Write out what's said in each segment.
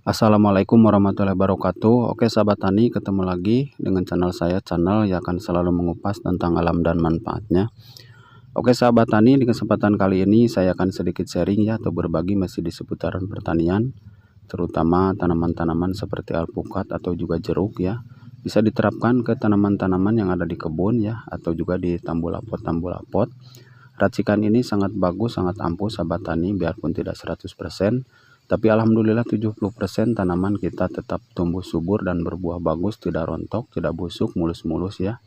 Assalamualaikum warahmatullahi wabarakatuh. Oke sahabat tani, ketemu lagi dengan channel saya, channel yang akan selalu mengupas tentang alam dan manfaatnya. Oke sahabat tani, di kesempatan kali ini saya akan sedikit sharing ya, atau berbagi masih di seputaran pertanian, terutama tanaman-tanaman seperti alpukat atau juga jeruk ya. Bisa diterapkan ke tanaman-tanaman yang ada di kebun ya, atau juga di tambulapot. Racikan ini sangat bagus, sangat ampuh sahabat tani, biarpun tidak 100%, tapi alhamdulillah 70% tanaman kita tetap tumbuh subur dan berbuah bagus, tidak rontok, tidak busuk, mulus-mulus ya.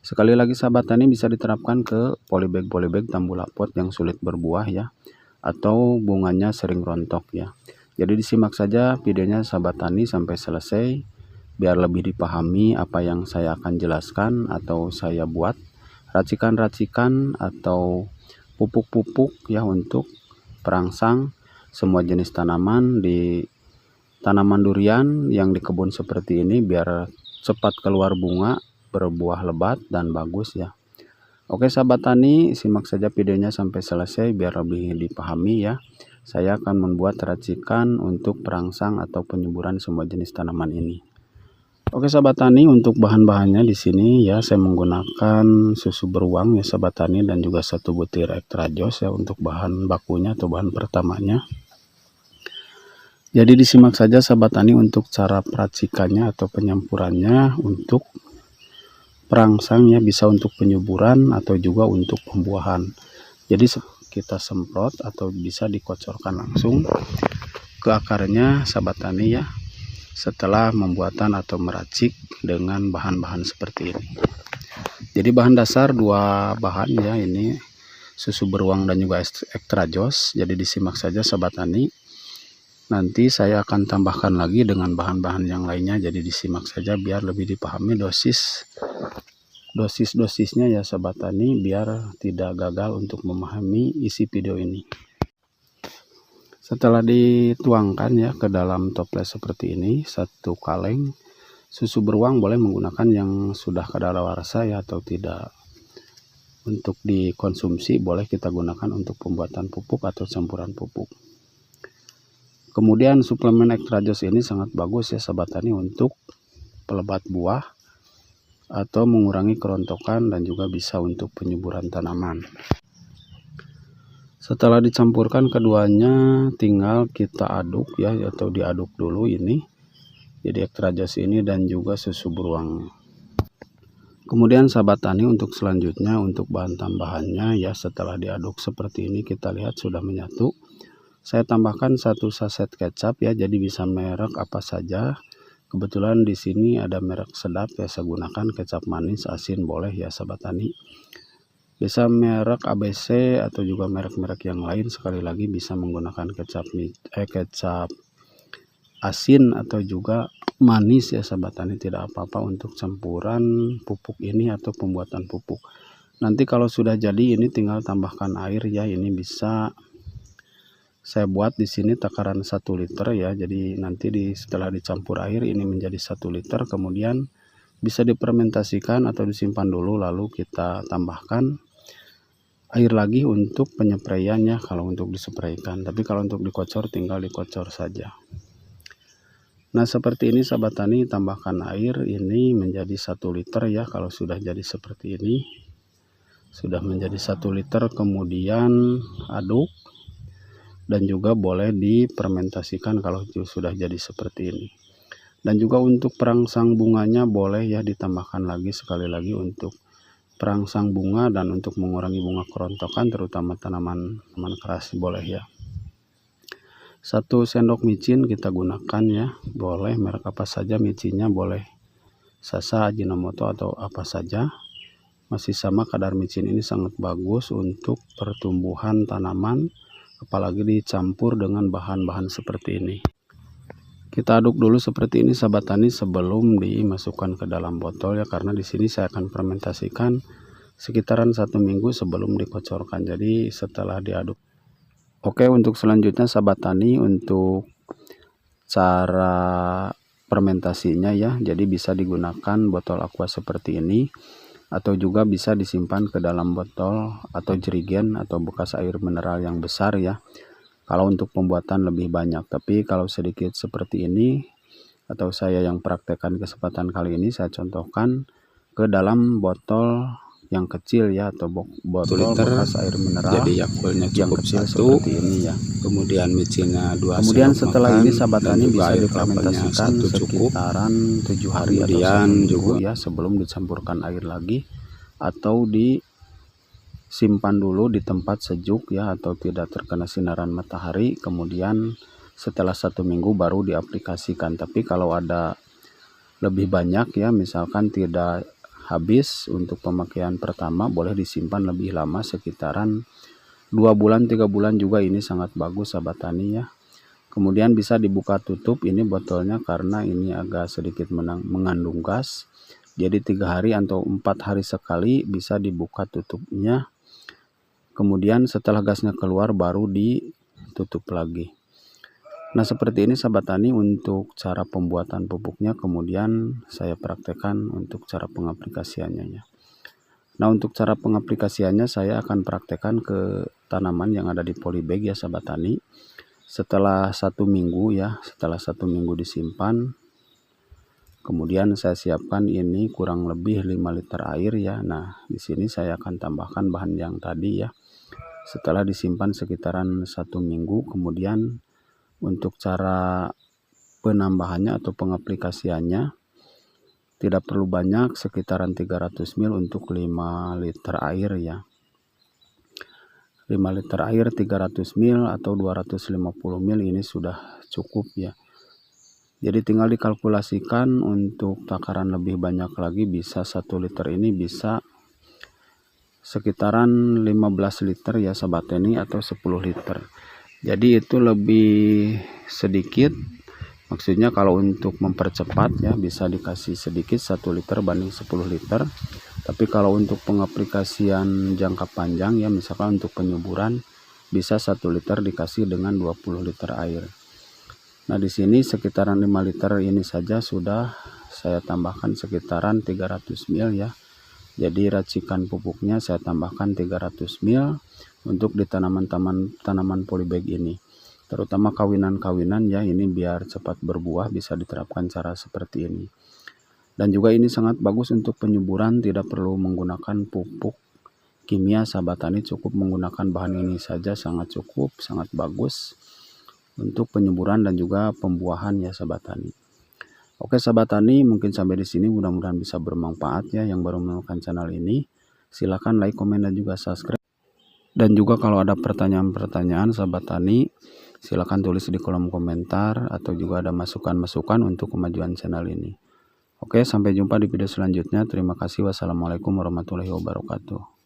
Sekali lagi sahabat tani, bisa diterapkan ke polybag tambulapot yang sulit berbuah ya, atau bunganya sering rontok ya. Jadi disimak saja videonya sahabat tani sampai selesai, biar lebih dipahami apa yang saya akan jelaskan atau saya buat racikan-racikan atau pupuk-pupuk ya untuk perangsang semua jenis tanaman di tanaman durian yang di kebun seperti ini, biar cepat keluar bunga, berbuah lebat dan bagus ya. Oke sahabat tani, simak saja videonya sampai selesai biar lebih dipahami ya. Saya akan membuat racikan untuk perangsang atau penyuburan semua jenis tanaman ini. Oke sahabat tani, untuk bahan-bahannya di sini ya saya menggunakan susu beruang ya sahabat tani, dan juga 1 butir ekstrajos ya untuk bahan bakunya atau bahan pertamanya. Jadi disimak saja sahabat tani untuk cara peracikannya atau penyampurannya untuk perangsang ya, bisa untuk penyuburan atau juga untuk pembuahan. Jadi kita semprot atau bisa dikocorkan langsung ke akarnya sahabat tani ya, setelah pembuatan atau meracik dengan bahan-bahan seperti ini. Jadi bahan dasar 2 bahan ya, ini susu beruang dan juga ekstrajos. Jadi disimak saja sahabat tani. Nanti saya akan tambahkan lagi dengan bahan-bahan yang lainnya. Jadi disimak saja biar lebih dipahami dosisnya ya sahabat tani, biar tidak gagal untuk memahami isi video ini. Setelah dituangkan ya ke dalam toples seperti ini, 1 kaleng susu beruang, boleh menggunakan yang sudah kadaluarsa ya atau tidak. Untuk dikonsumsi boleh kita gunakan untuk pembuatan pupuk atau campuran pupuk. Kemudian suplemen ekstrajos ini sangat bagus ya sahabat tani untuk pelebat buah atau mengurangi kerontokan, dan juga bisa untuk penyuburan tanaman. Setelah dicampurkan keduanya, tinggal kita aduk ya, atau diaduk dulu ini. Jadi ekstrajos ini dan juga susu beruang. Kemudian sahabat tani, untuk selanjutnya untuk bahan tambahannya ya, setelah diaduk seperti ini kita lihat sudah menyatu. Saya tambahkan 1 saset kecap ya, jadi bisa merek apa saja. Kebetulan di sini ada merek sedap ya, saya gunakan kecap manis, asin boleh ya sahabat tani. Bisa merek ABC atau juga merek-merek yang lain. Sekali lagi bisa menggunakan kecap asin atau juga manis ya sahabat tani, tidak apa-apa untuk campuran pupuk ini atau pembuatan pupuk. Nanti kalau sudah jadi ini tinggal tambahkan air ya. Ini bisa saya buat di sini takaran 1 liter ya. Jadi nanti setelah dicampur air ini menjadi 1 liter, kemudian bisa difermentasikan atau disimpan dulu, lalu kita tambahkan air lagi untuk penyepraiannya kalau untuk dispraykan. Tapi kalau untuk dikocor tinggal dikocor saja. Nah seperti ini sahabat tani, tambahkan air ini menjadi 1 liter ya. Kalau sudah jadi seperti ini, sudah menjadi 1 liter, kemudian aduk dan juga boleh difermentasikan kalau sudah jadi seperti ini. Dan juga untuk perangsang bunganya boleh ya ditambahkan lagi, sekali lagi untuk perangsang bunga dan untuk mengurangi bunga kerontokan, terutama tanaman keras boleh ya. 1 sendok micin kita gunakan ya, boleh merek apa saja micinnya, boleh Sasa, Ajinomoto atau apa saja. Masih sama kadar micin ini sangat bagus untuk pertumbuhan tanaman, apalagi dicampur dengan bahan-bahan seperti ini. Kita aduk dulu seperti ini sahabat tani sebelum dimasukkan ke dalam botol ya, karena di sini saya akan fermentasikan sekitaran 1 minggu sebelum dikocorkan. Jadi setelah diaduk. Oke, untuk selanjutnya sahabat tani, untuk cara fermentasinya ya, jadi bisa digunakan botol aqua seperti ini, atau juga bisa disimpan ke dalam botol atau jerigen atau bekas air mineral yang besar ya. kalau untuk pembuatan lebih banyak. Tapi kalau sedikit seperti ini atau saya yang praktekkan kesempatan kali ini, saya contohkan ke dalam botol yang kecil ya, atau botol bekas air mineral. Jadi Yakultnya yang cukup kecil 1, seperti ini ya. kemudian micinnya 2 Kemudian sendok setelah makan, ini sahabat dan tani juga bisa air difermentasikan 1 cukup. sekitaran 7 hari atau Kemudian 1 minggu juga ya, sebelum dicampurkan air lagi, atau disimpan dulu di tempat sejuk ya, atau tidak terkena sinaran matahari. Kemudian setelah 1 minggu baru diaplikasikan. Tapi kalau ada lebih banyak ya, misalkan tidak habis untuk pemakaian pertama, boleh disimpan lebih lama, sekitaran 2 bulan 3 bulan juga. Ini sangat bagus sahabat tani ya. Kemudian bisa dibuka tutup ini botolnya, karena ini agak sedikit mengandung gas. Jadi 3 hari atau 4 hari sekali bisa dibuka tutupnya. Kemudian setelah gasnya keluar baru ditutup lagi. Nah seperti ini sahabat tani untuk cara pembuatan pupuknya. Kemudian saya praktekkan untuk cara pengaplikasiannya ya. Nah untuk cara pengaplikasiannya saya akan praktekkan ke tanaman yang ada di polybag ya sahabat tani. Setelah 1 minggu ya, setelah 1 minggu disimpan, kemudian saya siapkan ini kurang lebih 5 liter air ya. Nah di sini saya akan tambahkan bahan yang tadi ya. Setelah disimpan sekitaran 1 minggu, kemudian untuk cara penambahannya atau pengaplikasiannya tidak perlu banyak, sekitaran 300 ml untuk 5 liter air ya. 5 liter air 300 ml atau 250 ml ini sudah cukup ya. Jadi tinggal dikalkulasikan untuk takaran lebih banyak lagi, bisa 1 liter ini bisa sekitaran 15 liter ya sahabat tani, atau 10 liter. Jadi itu lebih sedikit, maksudnya kalau untuk mempercepat ya bisa dikasih sedikit 1 liter banding 10 liter. Tapi kalau untuk pengaplikasian jangka panjang ya, misalkan untuk penyuburan, bisa 1 liter dikasih dengan 20 liter air. Nah di sini sekitaran 5 liter ini saja sudah saya tambahkan sekitaran 300 ml ya. Jadi racikan pupuknya saya tambahkan 300 ml untuk di tanaman polybag ini, terutama kawinan-kawinan ya, ini biar cepat berbuah bisa diterapkan cara seperti ini. Dan juga ini sangat bagus untuk penyuburan, tidak perlu menggunakan pupuk kimia sahabat tani, cukup menggunakan bahan ini saja sangat cukup, sangat bagus untuk penyuburan dan juga pembuahan ya sahabat tani. Oke sahabat tani, mungkin sampai di sini, mudah-mudahan bisa bermanfaat ya. Yang baru menemukan channel ini, silahkan like, komen, dan juga subscribe. Dan juga kalau ada pertanyaan-pertanyaan sahabat tani, silahkan tulis di kolom komentar, atau juga ada masukan-masukan untuk kemajuan channel ini. Oke, sampai jumpa di video selanjutnya. Terima kasih. Wassalamualaikum warahmatullahi wabarakatuh.